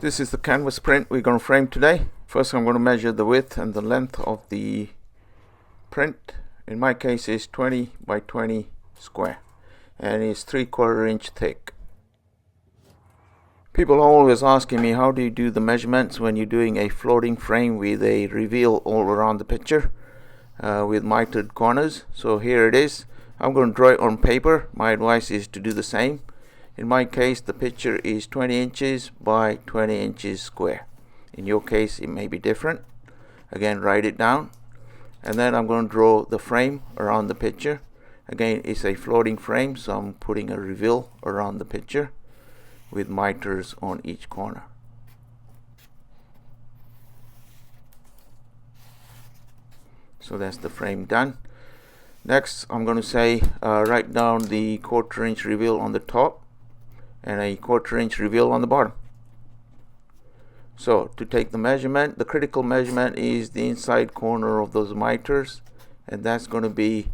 This is the canvas print we're going to frame today. First I'm going to measure the width and the length of the print. In my case it's 20 by 20 square and it's 3/4 inch thick. People are always asking me, how do you do the measurements when you're doing a floating frame with a reveal all around the picture with mitered corners? So here it is. I'm going to draw it on paper. My advice is to do the same. In my case the picture is 20 inches by 20 inches square. In your case it may be different. Again, write it down, and then I'm going to draw the frame around the picture. Again, it's a floating frame, so I'm putting a reveal around the picture with miters on each corner. So that's the frame done. Next I'm going to say write down the 1/4 inch reveal on the top and a 1/4 inch reveal on the bottom. So to take the measurement, the critical measurement is the inside corner of those miters, and that's going to be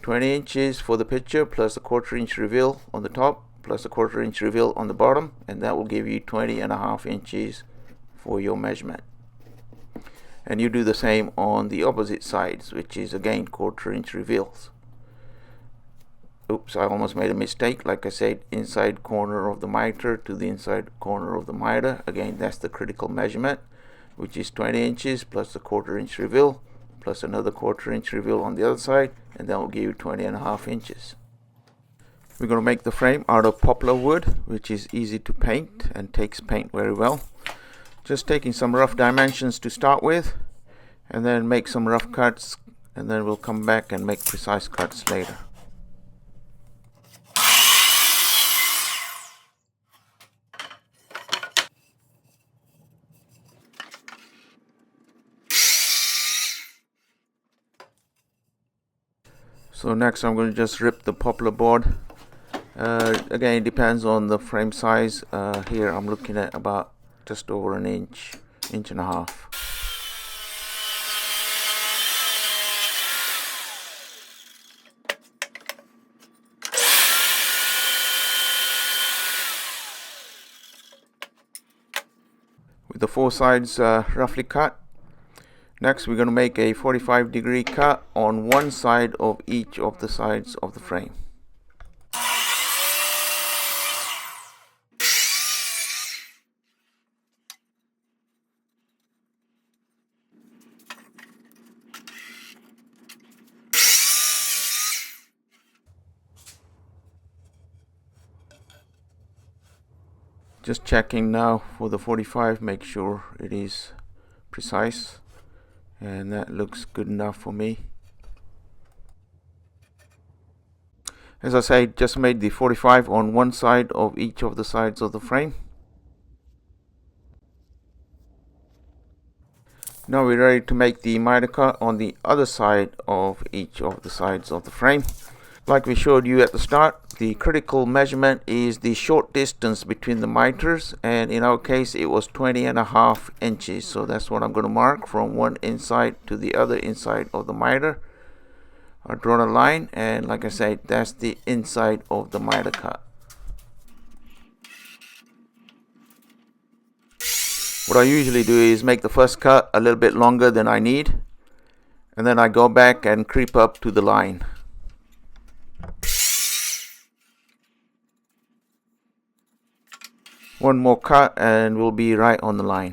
20 inches for the picture plus a 1/4 inch reveal on the top plus a 1/4 inch reveal on the bottom, and that will give you 20.5 inches for your measurement. And you do the same on the opposite sides, which is again 1/4 inch reveals. Oops, I almost made a mistake. Like I said, inside corner of the miter to the inside corner of the miter. Again, that's the critical measurement, which is 20 inches plus a 1/4 inch reveal plus another 1/4 inch reveal on the other side, and that will give you 20.5 inches. We're going to make the frame out of poplar wood, which is easy to paint and takes paint very well. Just taking some rough dimensions to start with, and then make some rough cuts, and then we'll come back and make precise cuts later. So next I'm going to just rip the poplar board. Again, it depends on the frame size. Here I'm looking at about just over an inch, inch and a half. With the four sides roughly cut. Next we're going to make a 45-degree cut on one side of each of the sides of the frame. Just checking now for the 45, make sure it is precise, and that looks good enough for me. As I say, just made the 45 on one side of each of the sides of the frame. Now we're ready to make the miter cut on the other side of each of the sides of the frame. Like we showed you at the start, the critical measurement is the short distance between the miters, and in our case it was 20.5 inches. So that's what I'm going to mark from one inside to the other inside of the miter. I've drawn a line, and like I said, that's the inside of the miter cut. What I usually do is make the first cut a little bit longer than I need, and then I go back and creep up to the line. One more cut and we'll be right on the line.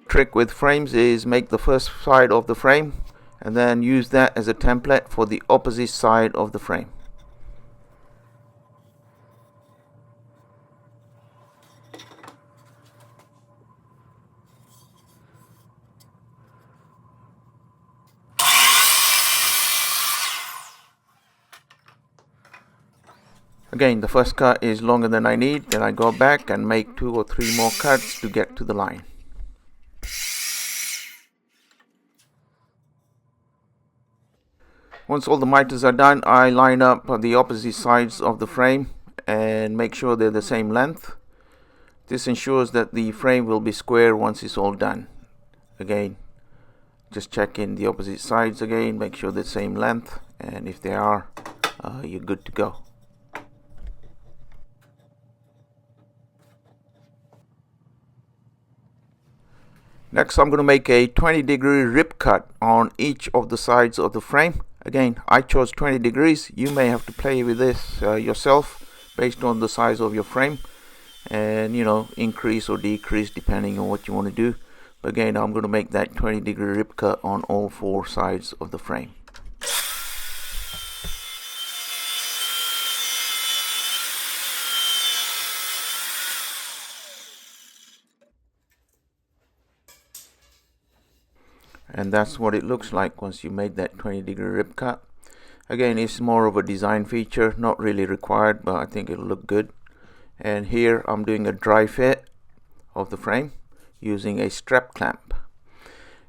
Trick with frames is make the first side of the frame and then use that as a template for the opposite side of the frame. Again, the first cut is longer than I need, then I go back and make 2 or 3 more cuts to get to the line. Once all the miters are done, I line up the opposite sides of the frame and make sure they're the same length. This ensures that the frame will be square once it's all done. Again, just check in the opposite sides again, make sure they're the same length, and if they are, you're good to go. Next, I'm going to make a 20-degree rip cut on each of the sides of the frame. Again, I chose 20 degrees. You may have to play with this yourself based on the size of your frame, and increase or decrease depending on what you want to do. But again, I'm going to make that 20-degree rip cut on all 4 sides of the frame. And that's what it looks like once you made that 20-degree rip cut. Again, it's more of a design feature, not really required, but I think it'll look good. And here I'm doing a dry fit of the frame using a strap clamp.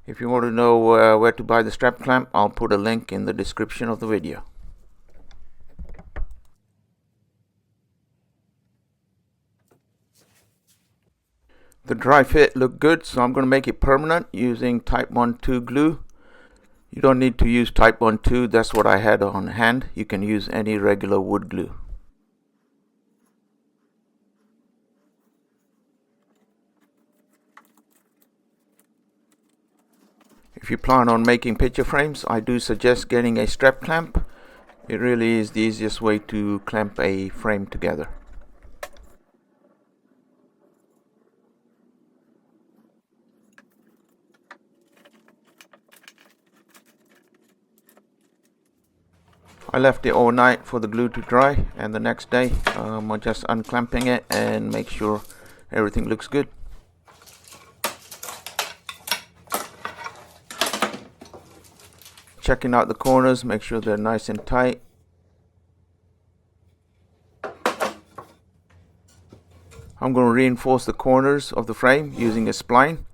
If you want to know where to buy the strap clamp, I'll put a link in the description of the video. The dry fit looked good, so I'm going to make it permanent using Type 1-2 glue. You don't need to use Type 1-2, that's what I had on hand. You can use any regular wood glue. If you plan on making picture frames, I do suggest getting a strap clamp. It really is the easiest way to clamp a frame together. I left it overnight for the glue to dry, and the next day I'm just unclamping it and make sure everything looks good. Checking out the corners, make sure they're nice and tight. I'm going to reinforce the corners of the frame using a spline.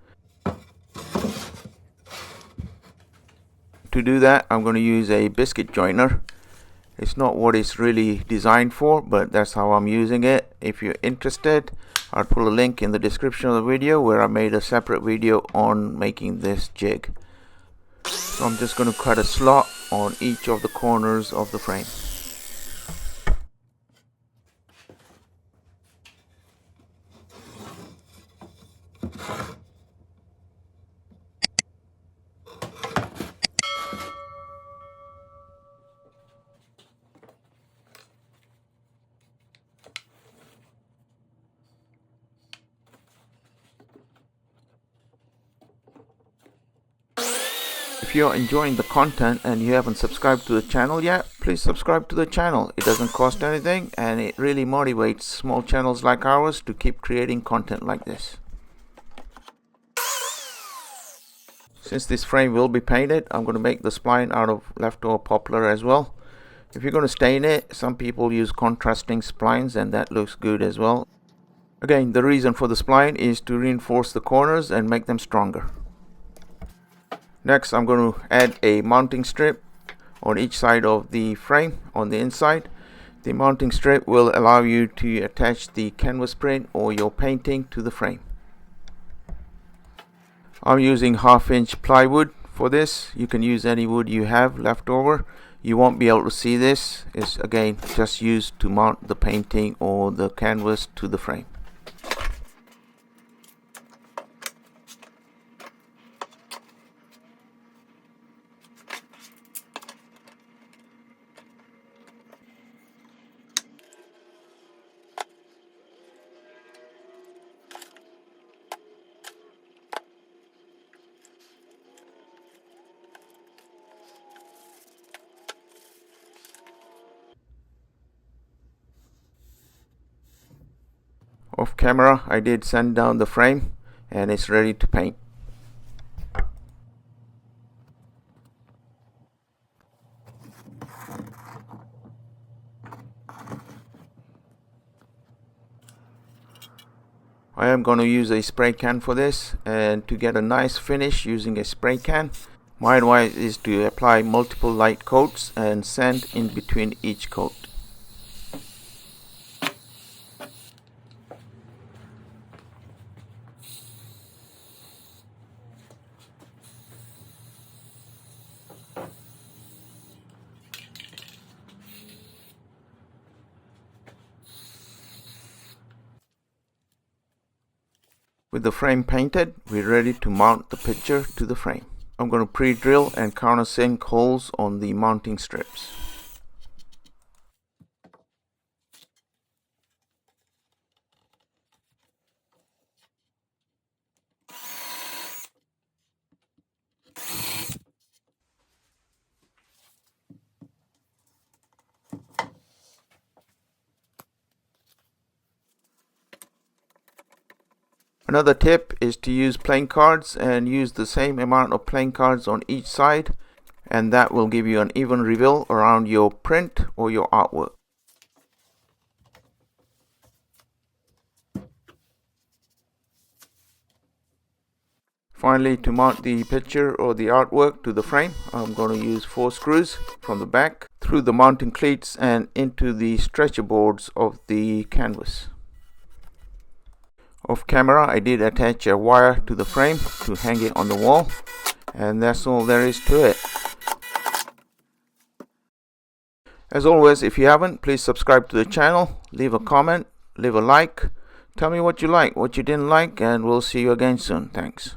To do that, I'm going to use a biscuit joiner. It's not what it's really designed for, but that's how I'm using it. If you're interested, I'll put a link in the description of the video where I made a separate video on making this jig. So I'm just going to cut a slot on each of the corners of the frame. If you're enjoying the content and you haven't subscribed to the channel yet, please subscribe to the channel. It doesn't cost anything, and it really motivates small channels like ours to keep creating content like this. Since this frame will be painted, I'm going to make the spline out of leftover poplar as well. If you're going to stain it, some people use contrasting splines, and that looks good as well. Again, the reason for the spline is to reinforce the corners and make them stronger. Next, I'm going to add a mounting strip on each side of the frame on the inside. The mounting strip will allow you to attach the canvas print or your painting to the frame. I'm using 1/2-inch plywood for this. You can use any wood you have left over. You won't be able to see this. It's again just used to mount the painting or the canvas to the frame. Off camera, I did sand down the frame and it's ready to paint. I am going to use a spray can for this, and to get a nice finish using a spray can, my advice is to apply multiple light coats and sand in between each coat. With the frame painted, we're ready to mount the picture to the frame. I'm going to pre-drill and countersink holes on the mounting strips. Another tip is to use playing cards and use the same amount of playing cards on each side, and that will give you an even reveal around your print or your artwork. Finally, to mount the picture or the artwork to the frame, I'm going to use 4 screws from the back through the mounting cleats and into the stretcher boards of the canvas. Off camera, I did attach a wire to the frame to hang it on the wall, and that's all there is to it. As always, if you haven't, please subscribe to the channel, leave a comment, leave a like, tell me what you like, what you didn't like, and we'll see you again soon. Thanks.